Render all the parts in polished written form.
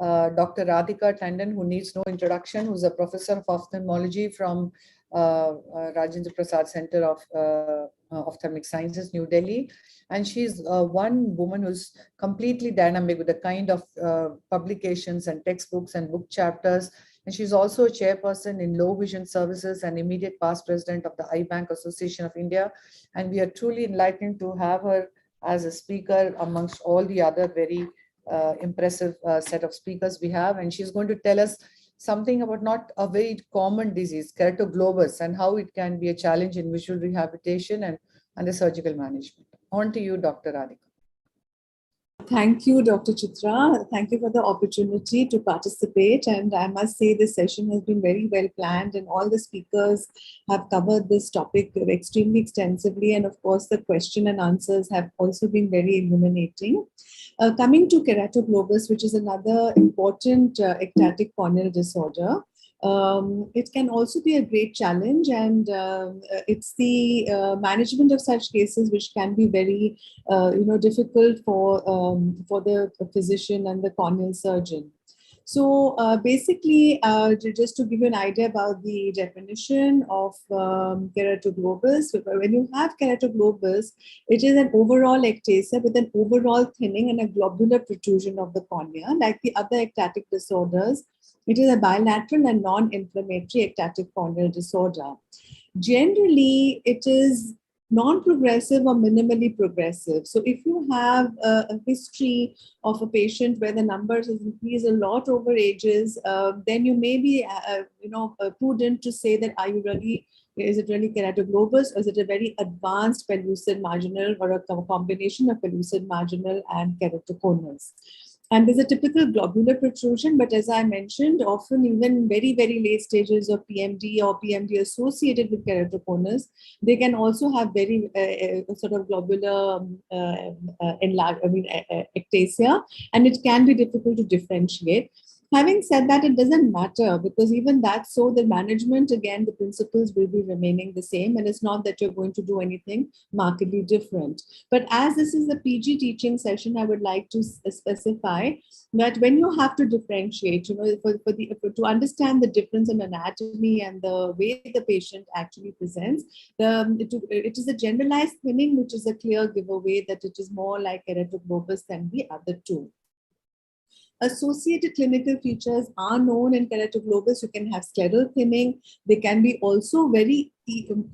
Dr. RADHIKA Tandon, who needs no introduction, who's a professor of ophthalmology from Rajendra Prasad Center of Ophthalmic Sciences, New Delhi. And she's one woman who's completely dynamic with the kind of publications and textbooks and book chapters. And she's also a chairperson in Low Vision Services and immediate past president of the Eye Bank Association of India. And we are truly enlightened to have her as a speaker amongst all the other very impressive set of speakers we have. And she's going to tell us something about not a very common disease, keratoglobus, and how it can be a challenge in visual rehabilitation and the surgical management. On to you, Dr. Radhika. Thank you, Dr. Chitra. Thank you for the opportunity to participate. And I must say this session has been very well planned, and all the speakers have covered this topic extremely extensively. And of course, the question and answers have also been very illuminating. Coming to keratoglobus, which is another important ectatic corneal disorder. It can also be a great challenge, and it's the management of such cases which can be very difficult for the physician and the corneal surgeon. So basically, just to give you an idea about the definition of keratoglobus, when you have keratoglobus, it is an overall ectasia with an overall thinning and a globular protrusion of the cornea. Like the other ectatic disorders, it is a bilateral and non-inflammatory ectatic corneal disorder. Generally, it is non-progressive or minimally progressive. So if you have a history of a patient where the numbers has increased a lot over ages, then you may be prudent to say that is it really keratoglobus, or is it a very advanced pellucid marginal, or a combination of pellucid marginal and keratoconus? And there's a typical globular protrusion, but as I mentioned, often even very, very late stages of PMD or PMD associated with keratoconus, they can also have very sort of globular ectasia, and it can be difficult to differentiate. Having said that, it doesn't matter, because even that's so the management, again, the principles will be remaining the same, and it's not that you're going to do anything markedly different. But as this is a PG teaching session, I would like to specify that when you have to differentiate, to understand the difference in anatomy and the way the patient actually presents, it is a generalized thinning, which is a clear giveaway that it is more like keratoglobus than the other two. Associated clinical features are known in keratoglobus. You can have scleral thinning. They can be also very,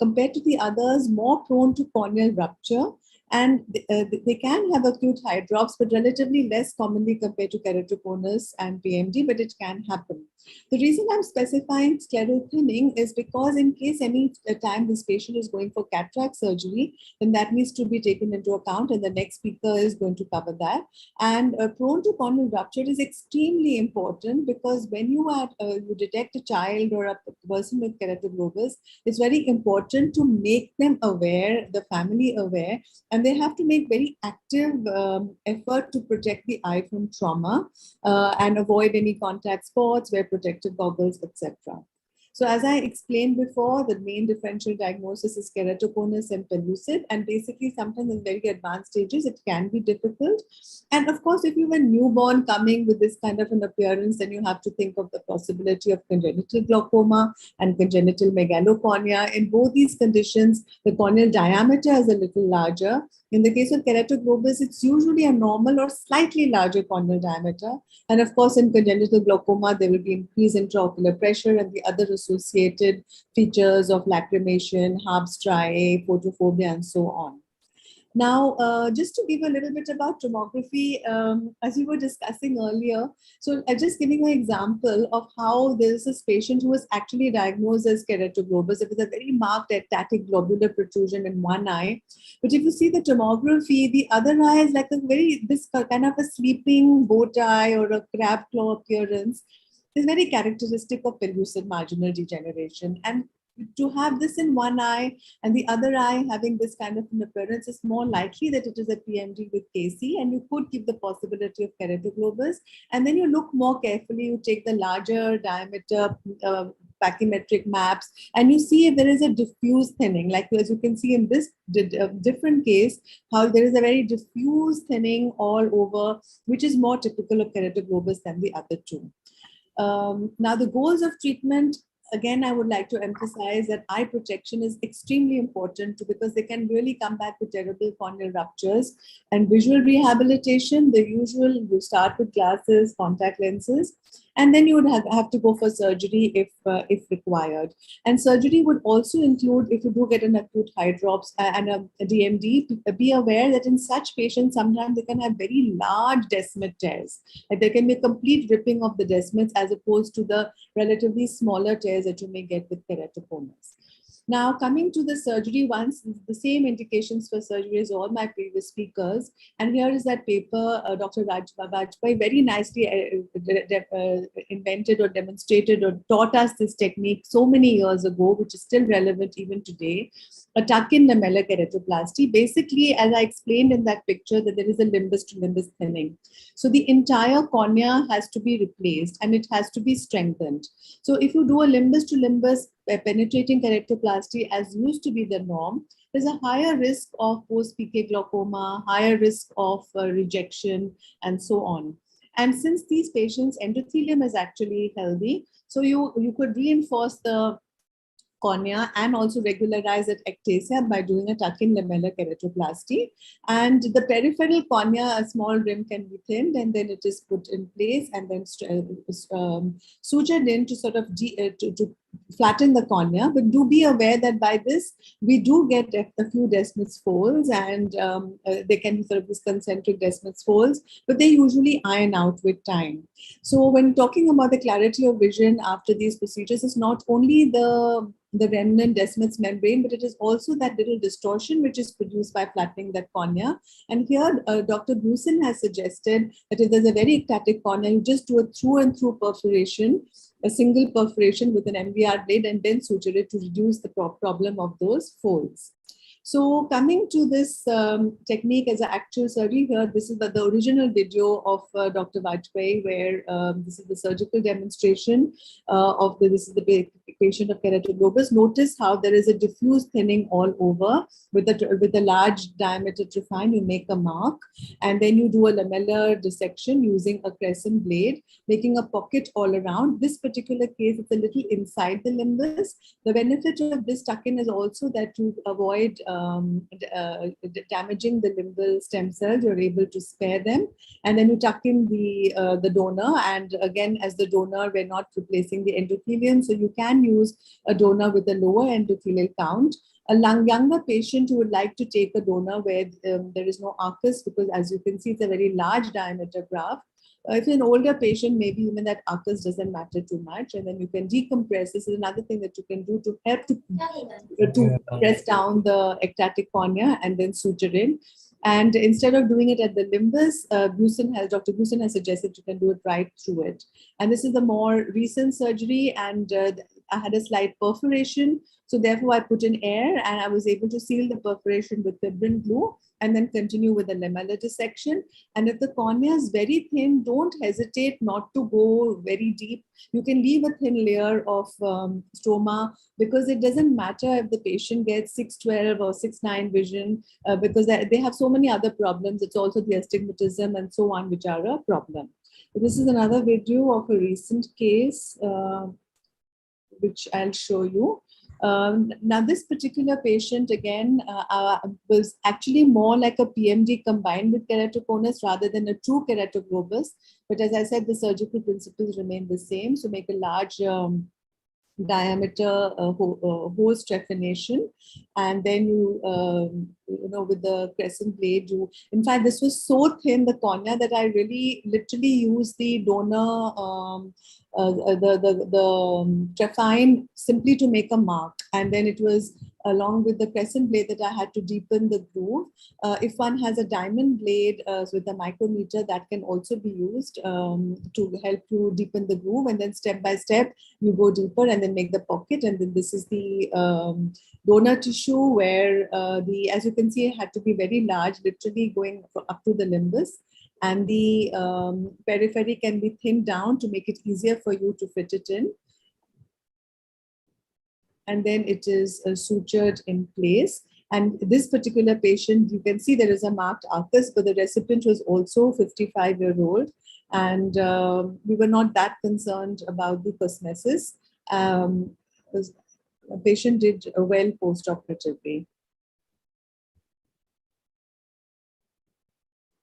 compared to the others, more prone to corneal rupture. And they can have acute hydrops, but relatively less commonly compared to keratoconus and PMD, but it can happen. The reason I'm specifying scleral thinning is because in case any time this patient is going for cataract surgery, then that needs to be taken into account, and the next speaker is going to cover that. And prone to corneal rupture is extremely important, because when you detect a child or a person with keratoglobus, it's very important to make them aware, the family aware, and they have to make very active effort to protect the eye from trauma and avoid any contact spots, wear protective goggles, etc. So as I explained before, the main differential diagnosis is keratoconus and pellucid, and basically sometimes in very advanced stages, it can be difficult. And of course, if you have a newborn coming with this kind of an appearance, then you have to think of the possibility of congenital glaucoma and congenital megalocornea. In both these conditions, the corneal diameter is a little larger. In the case of keratoglobus, it's usually a normal or slightly larger corneal diameter. And of course, in congenital glaucoma, there will be increase in intraocular pressure and the other associated features of lacrimation, Harb's striae, photophobia, and so on. Now, just to give a little bit about tomography, as we were discussing earlier, so just giving an example of how there's this patient who was actually diagnosed as keratoglobus. It was a very marked ectatic globular protrusion in one eye. But if you see the tomography, the other eye is like this kind of a sleeping bow tie or a crab claw appearance. Is very characteristic of pellucid marginal degeneration. And to have this in one eye and the other eye having this kind of an appearance is more likely that it is a PMD with KC, and you could give the possibility of keratoglobus. And then you look more carefully, you take the larger diameter pachymetric maps, and you see if there is a diffuse thinning, like as you can see in this different case, how there is a very diffuse thinning all over, which is more typical of keratoglobus than the other two. Now, the goals of treatment, again, I would like to emphasize that eye protection is extremely important because they can really come back with terrible corneal ruptures. And visual rehabilitation, the usual, you start with glasses, contact lenses, and then you would have to go for surgery if required. And surgery would also include, if you do get an acute eye drops and a DMD, be aware that in such patients, sometimes they can have very large descimate tears. Like there can be a complete ripping of the descimates as opposed to the relatively smaller tears that you may get with keratoconus. Now, coming to the surgery, once the same indications for surgery as all my previous speakers, and here is that paper Dr. Vajpayee very nicely invented or demonstrated or taught us this technique so many years ago, which is still relevant even today, a tuck-in lamellar keratoplasty. Basically, as I explained in that picture, that there is a limbus to limbus thinning. So the entire cornea has to be replaced and it has to be strengthened. So if you do a limbus to limbus penetrating keratoplasty as used to be the norm, there's a higher risk of post-PK glaucoma, higher risk of rejection, and so on. And since these patients' endothelium is actually healthy, so you could reinforce the cornea and also regularize that ectasia by doing a tuck-in lamellar keratoplasty. And the peripheral cornea, a small rim can be thinned and then it is put in place and then sutured in to sort of to flatten the cornea. But do be aware that by this, we do get a few descemet folds, and they can be sort of these concentric descemet folds, but they usually iron out with time. So when talking about the clarity of vision after these procedures, it's not only the remnant descemet membrane, but it is also that little distortion which is produced by flattening that cornea. And here, Dr. Grusin has suggested that if there's a very ectatic cornea, you just do a through and through perforation, a single perforation with an MVR blade, and then suture it to reduce the problem of those folds. So coming to this technique as an actual surgery here, this is the original video of Dr. Vajpayee, where this is the surgical demonstration of this is the patient of keratoglobus. Notice how there is a diffuse thinning all over with a large diameter trephine. You make a mark, and then you do a lamellar dissection using a crescent blade, making a pocket all around. This particular case, it's a little inside the limbus. The benefit of this tuck-in is also that to avoid damaging the limbal stem cells, you're able to spare them. And then you tuck in the donor. And again, as the donor, we're not replacing the endothelium. So you can use a donor with a lower endothelial count. A younger patient who would like to take a donor where there is no arcus, because as you can see, it's a very large diameter graft. If you're an older patient, maybe even that arcus doesn't matter too much, and then you can decompress. This is another thing that you can do to help to press down the ectatic cornea and then suture in. And instead of doing it at the limbus, Dr. Grusin has suggested you can do it right through it. And this is the more recent surgery, and I had a slight perforation. So therefore, I put in air and I was able to seal the perforation with fibrin glue and then continue with the lamellar dissection. And if the cornea is very thin, don't hesitate not to go very deep. You can leave a thin layer of stroma, because it doesn't matter if the patient gets 6/12 or 6/9 vision, because they have so many other problems. It's also the astigmatism and so on, which are a problem. This is another video of a recent case, which I'll show you. Now, this particular patient, again, was actually more like a PMD combined with keratoconus rather than a true keratoglobus. But as I said, the surgical principles remain the same. So make a large diameter hose trephination, and then you with the crescent blade, in fact, this was so thin, the cornea, that I really literally used the donor the trephine simply to make a mark, and then it was along with the crescent blade that I had to deepen the groove. If one has a diamond blade with a micrometer, that can also be used to help to deepen the groove, and then step by step you go deeper and then make the pocket. And then this is the donor tissue where as you can see, it had to be very large, literally going up to the limbus. And the periphery can be thinned down to make it easier for you to fit it in. and then it is sutured in place. And this particular patient, you can see there is a marked AIOS, but the recipient was also 55-year-old. And we were not that concerned about the prosthesis. The patient did well post-operatively.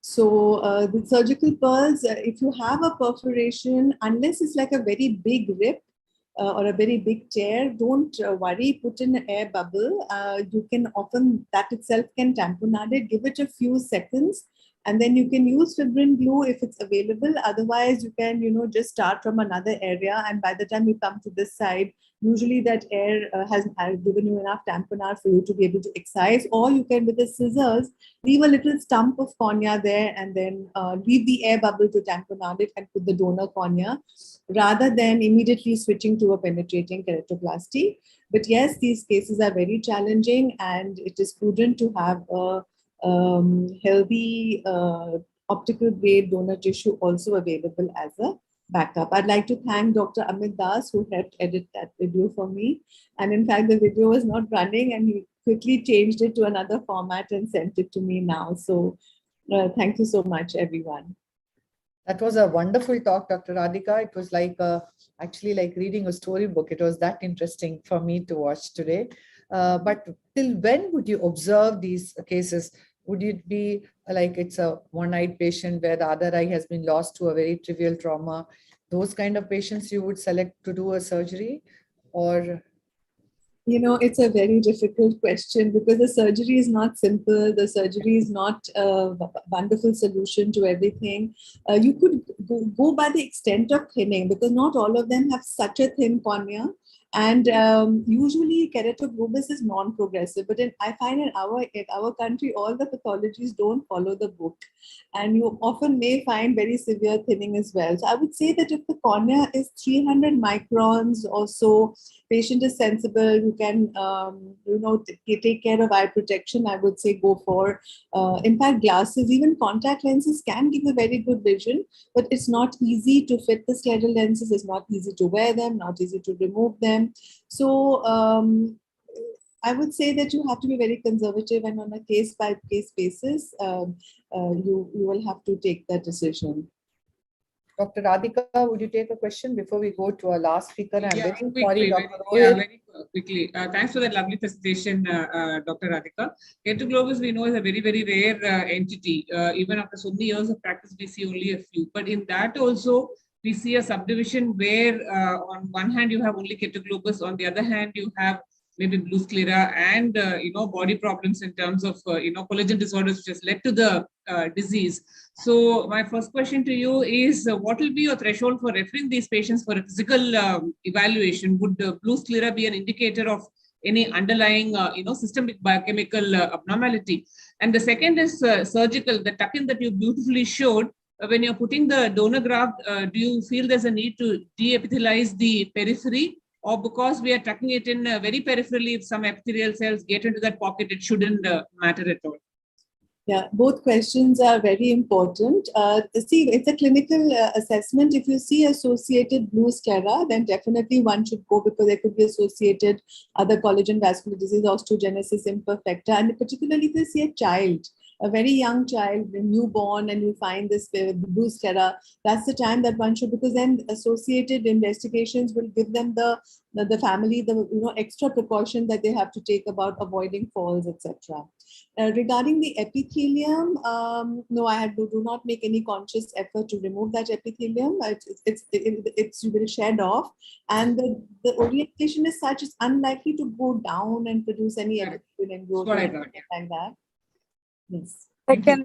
So the surgical pearls, if you have a perforation, unless it's like a very big rip or a very big tear, don't worry, put in an air bubble. You can often, that itself can tamponade it, give it a few seconds, and then you can use fibrin glue if it's available. Otherwise, you can, just start from another area, and by the time you come to this side, usually that air has given you enough tamponade for you to be able to excise, or you can, with the scissors, leave a little stump of cornea there and then leave the air bubble to tamponade it and put the donor cornea, rather than immediately switching to a penetrating keratoplasty. But yes, these cases are very challenging, and it is prudent to have a healthy optical grade donor tissue also available as a backup. I'd like to thank Dr. Amit Das, who helped edit that video for me. And in fact, the video was not running, and he quickly changed it to another format and sent it to me now. So thank you so much, everyone. That was a wonderful talk, Dr. Radhika. It was like actually like reading a storybook. It was that interesting for me to watch today. But till when would you observe these cases? Would it be like it's a one-eyed patient where the other eye has been lost to a very trivial trauma? Those kind of patients you would select to do a surgery? Or it's a very difficult question, because the surgery is not simple. The surgery is not a wonderful solution to everything. You could go by the extent of thinning, because not all of them have such a thin cornea. And usually keratoglobus is non-progressive, but I find in our country, all the pathologies don't follow the book, and you often may find very severe thinning as well. So I would say that if the cornea is 300 microns or so, patient is sensible, you can take care of eye protection, I would say go for in fact glasses. Even contact lenses can give a very good vision, but it's not easy to fit the scleral lenses. It's not easy to wear them, not easy to remove them. So I would say that you have to be very conservative, and on a case-by-case basis, you will have to take that decision. Dr. Radhika, would you take a question before we go to our last speaker? I'm very sorry, Dr. Very quickly. Thanks for that lovely presentation, Dr. Radhika. Keratoglobus, we know, is a very, very rare entity. Even after so many years of practice, we see only a few. But in that also, we see a subdivision where on one hand, you have only keratoglobus. On the other hand, you have maybe blue sclera and body problems in terms of collagen disorders, which has led to the disease. So my first question to you is, what will be your threshold for referring these patients for a physical evaluation? Would blue sclera be an indicator of any underlying systemic biochemical abnormality? And the second is surgical. The tuck-in that you beautifully showed, when you're putting the donor graft, do you feel there's a need to de-epithelize the periphery? Or because we are tucking it in very peripherally, if some epithelial cells get into that pocket, it shouldn't matter at all? Yeah, both questions are very important. See, it's a clinical assessment. If you see associated blue sclera, then definitely one should go, because there could be associated other collagen vascular disease, osteogenesis imperfecta, and particularly if you see a child, a very young child, a newborn, and you find this blue sclera, that's the time that one should, because then associated investigations will give them the family the extra precaution that they have to take about avoiding falls, etc. Regarding the epithelium, no, I do not make any conscious effort to remove that epithelium. It's you will shed off, and the orientation is such, it's unlikely to go down and produce any epithelium growth or anything like that. Yes. I can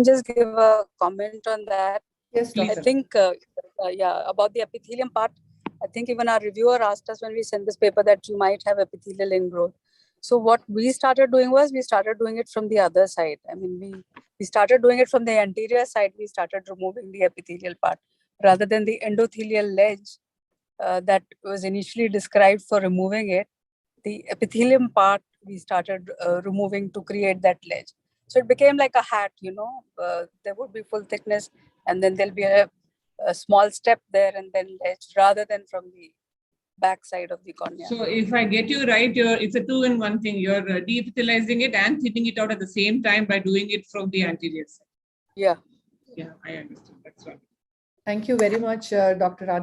just give a comment on that. Yes, I think, about the epithelium part, I think even our reviewer asked us when we sent this paper that you might have epithelial ingrowth. So what we started doing was, we started doing it from the other side. I mean, we started doing it from the anterior side. We started removing the epithelial part rather than the endothelial ledge that was initially described for removing it. The epithelium part we started removing to create that ledge. So it became like a hat, there would be full thickness, and then there'll be a small step there and then ledge, rather than from the back side of the cornea. So if I get you right, it's a 2-in-1 thing. You're de-epithelializing it and thinning it out at the same time by doing it from the anterior side. Yeah. Yeah, I understand. That's right. Thank you very much, Dr. Radhika.